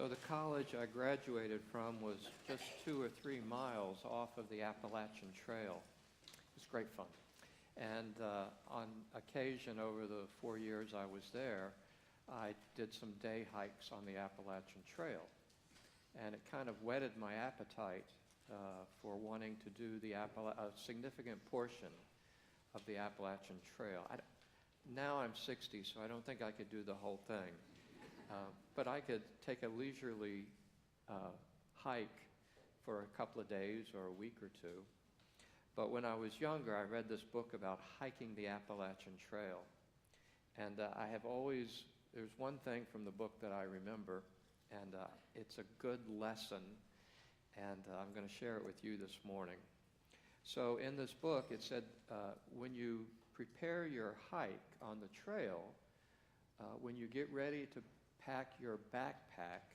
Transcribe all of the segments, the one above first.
So the college I graduated from was just 2 or 3 miles off of the Appalachian Trail. It was great fun. And on occasion over the 4 years I was there, I did some day hikes on the Appalachian Trail. And it kind of whetted my appetite for wanting to do a significant portion of the Appalachian Trail. Now I'm 60, so I don't think I could do the whole thing. But I could take a leisurely hike for a couple of days or a week or two. But when I was younger, I read this book about hiking the Appalachian Trail. And there's one thing from the book that I remember, and it's a good lesson, and I'm going to share it with you this morning. So in this book, it said, when you prepare your hike on the trail, when you get ready to pack your backpack,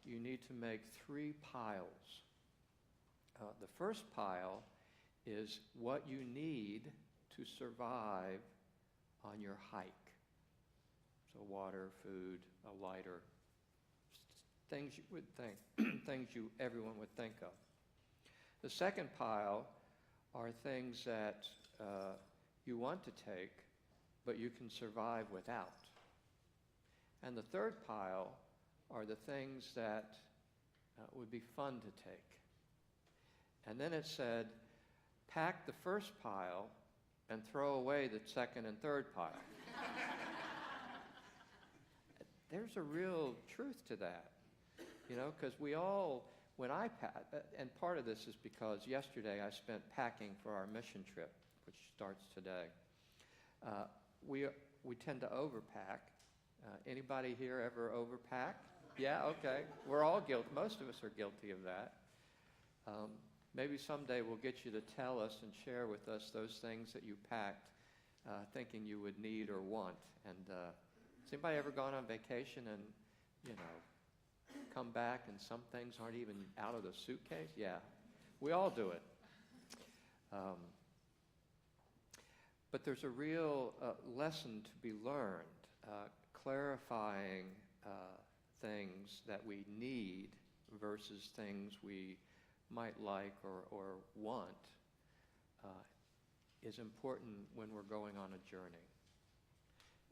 you need to make 3 piles. The first pile is what you need to survive on your hike. So water, food, a lighter, things you would think, everyone would think of. The second pile are things that you want to take, but you can survive without. And the third pile are the things that would be fun to take. And then it said, pack the first pile and throw away the second and third pile. There's a real truth to that, because we all, when I pack, and part of this is because yesterday I spent packing for our mission trip, which starts today. We tend to overpack. Anybody here ever overpack? Yeah, okay. We're all guilty. Most of us are guilty of that. Maybe someday we'll get you to tell us and share with us those things that you packed, thinking you would need or want. And has anybody ever gone on vacation and, come back and some things aren't even out of the suitcase? Yeah, we all do it. But there's a real lesson to be learned, clarifying things that we need versus things we might like or want is important when we're going on a journey.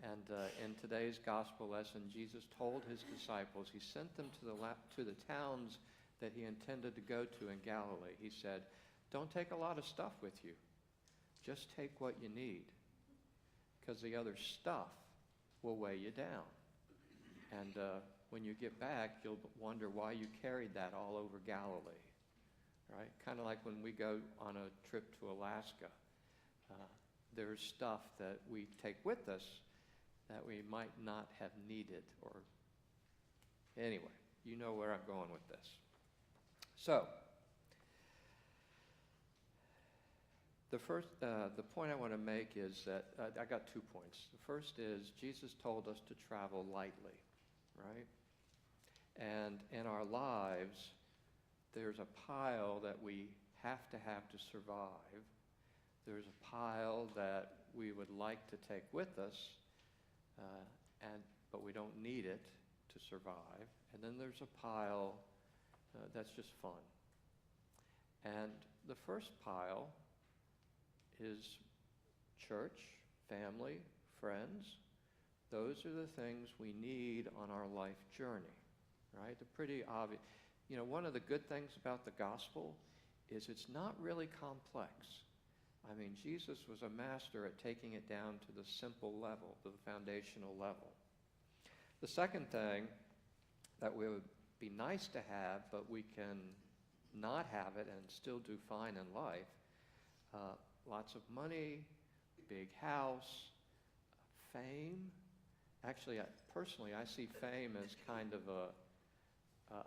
And in today's gospel lesson, Jesus told his disciples, he sent them to the towns that he intended to go to in Galilee. He said, don't take a lot of stuff with you. Just take what you need, because the other stuff will weigh you down. And when you get back, you'll wonder why you carried that all over Galilee, right? Kind of like when we go on a trip to Alaska. There's stuff that we take with us that we might not have needed, or anyway, you know where I'm going with this. So, the point I want to make is that I got 2 points. The first is Jesus told us to travel lightly, right? And in our lives, there's a pile that we have to survive. There's a pile that we would like to take with us, but we don't need it to survive. And then there's a pile that's just fun. And the first pile is church, family, friends. Those are the things we need on our life journey, right? They're pretty obvious. One of the good things about the gospel is it's not really complex. I mean, Jesus was a master at taking it down to the simple level, to the foundational level. The second thing that would be nice to have, but we can not have it and still do fine in life, lots of money, big house, fame. Actually, personally, I see fame as kind of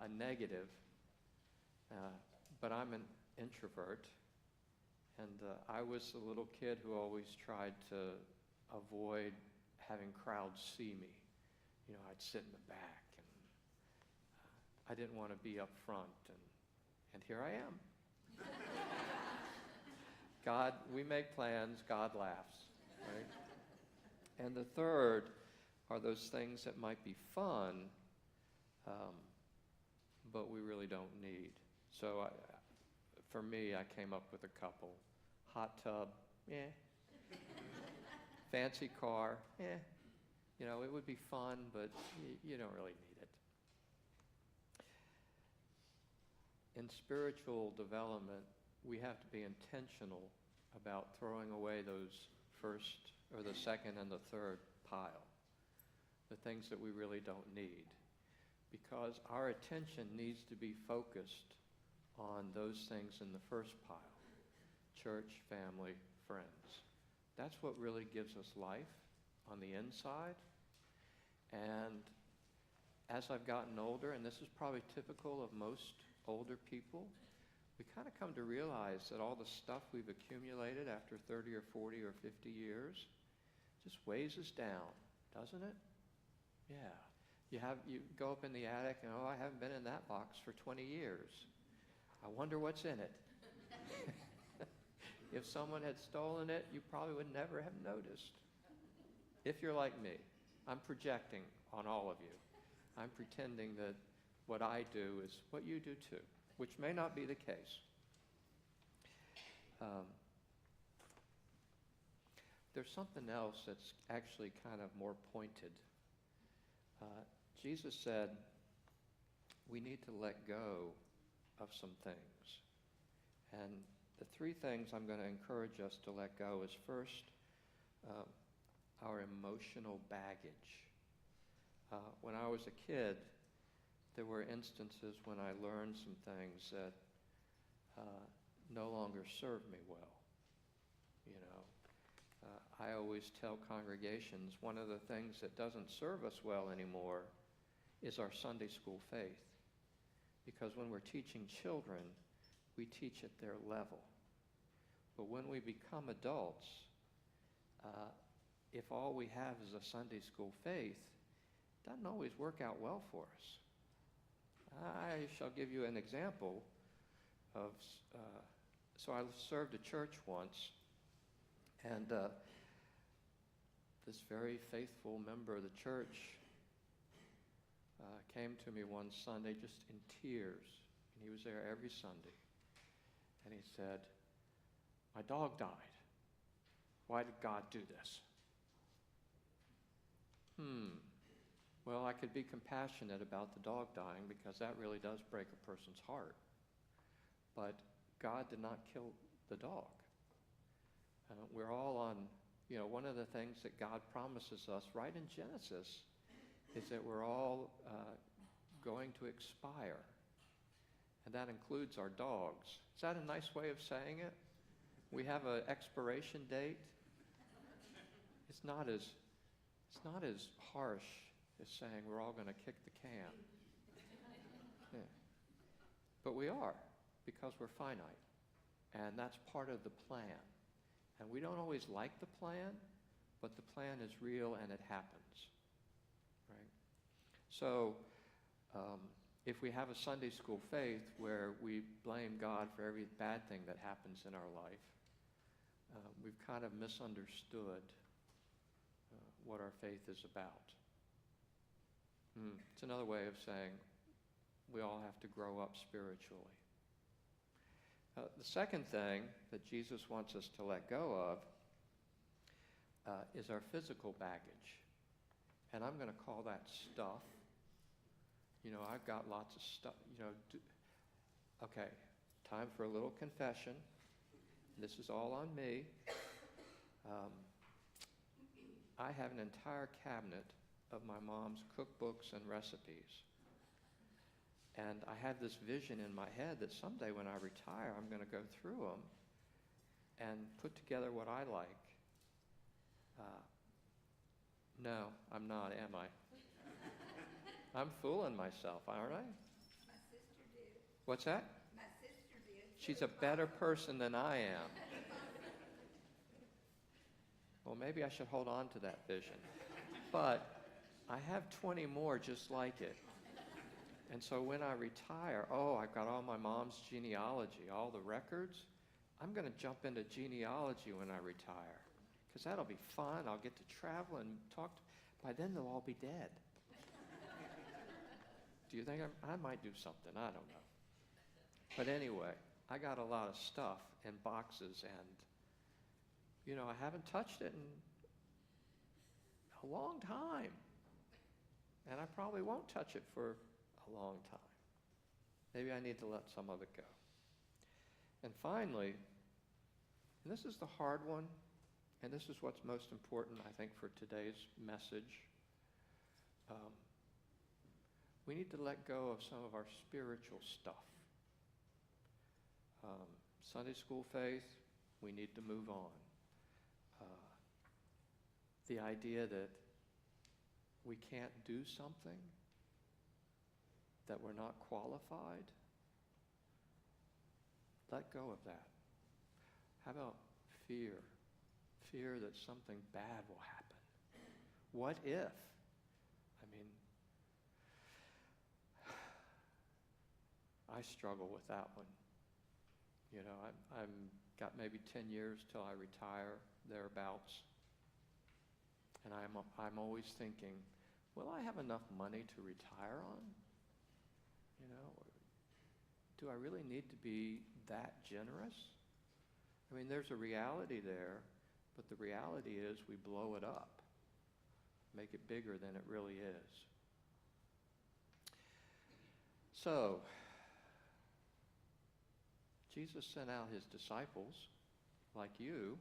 a negative, but I'm an introvert. And I was the little kid who always tried to avoid having crowds see me. I'd sit in the back, and I didn't want to be up front, and here I am. God, we make plans, God laughs, right? And the third are those things that might be fun, but we really don't need. So for me, I came up with a couple. Hot tub, eh. Fancy car, eh. You know, it would be fun, but you don't really need it. In spiritual development, we have to be intentional about throwing away those first or the second and the third pile, the things that we really don't need, because our attention needs to be focused on those things in the first pile: church, family, friends. That's what really gives us life on the inside. And as I've gotten older, and this is probably typical of most older people, we kind of come to realize that all the stuff we've accumulated after 30 or 40 or 50 years just weighs us down, doesn't it? Yeah. You go up in the attic and, I haven't been in that box for 20 years. I wonder what's in it. If someone had stolen it, you probably would never have noticed. If you're like me, I'm projecting on all of you. I'm pretending that what I do is what you do too, which may not be the case. There's something else that's actually kind of more pointed. Jesus said we need to let go of some things. And the three things I'm going to encourage us to let go is first, our emotional baggage. When I was a kid, there were instances when I learned some things that no longer served me well. You know, I always tell congregations one of the things that doesn't serve us well anymore is our Sunday school faith. Because when we're teaching children, we teach at their level. But when we become adults, if all we have is a Sunday school faith, it doesn't always work out well for us. I shall give you an example of, so I served a church once, and this very faithful member of the church came to me one Sunday just in tears, and he was there every Sunday. And he said, "My dog died. Why did God do this?" Well, I could be compassionate about the dog dying because that really does break a person's heart. But God did not kill the dog. We're all on, one of the things that God promises us right in Genesis is that we're all going to expire. And that includes our dogs. Is that a nice way of saying it? We have an expiration date. It's not as harsh as saying we're all going to kick the can. Yeah. But we are, because we're finite. And that's part of the plan. And we don't always like the plan, but the plan is real and it happens. Right? So, if we have a Sunday school faith where we blame God for every bad thing that happens in our life, we've kind of misunderstood what our faith is about. It's another way of saying we all have to grow up spiritually. The second thing that Jesus wants us to let go of is our physical baggage. And I'm going to call that stuff. I've got lots of stuff. Okay, time for a little confession. This is all on me. I have an entire cabinet of my mom's cookbooks and recipes. And I have this vision in my head that someday when I retire, I'm going to go through them and put together what I like. No, I'm not, am I? I'm fooling myself, aren't I? My sister did. What's that? My sister did. She's a better person than I am. Well, maybe I should hold on to that vision. But I have 20 more just like it. And so when I retire, I've got all my mom's genealogy, all the records. I'm going to jump into genealogy when I retire, because that'll be fun. I'll get to travel and talk. By then, they'll all be dead. Do you think I might do something? I don't know. But anyway, I got a lot of stuff in boxes, and, you know, I haven't touched it in a long time. And I probably won't touch it for a long time. Maybe I need to let some of it go. And finally, and this is the hard one, and this is what's most important, I think, for today's message. We need to let go of some of our spiritual stuff. Sunday school faith, we need to move on. The idea that we can't do something, that we're not qualified, let go of that. How about fear? Fear that something bad will happen. What if? I mean, I struggle with that one. You know, I'm got maybe 10 years till I retire, thereabouts. And I'm always thinking, will I have enough money to retire on? You know, do I really need to be that generous? I mean, there's a reality there, but the reality is we blow it up, make it bigger than it really is. So, Jesus sent out his disciples, like you.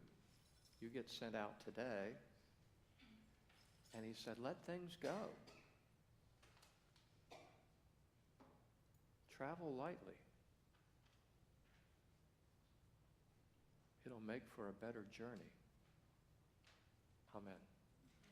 You get sent out today. And he said, let things go. Travel lightly. It'll make for a better journey. Amen.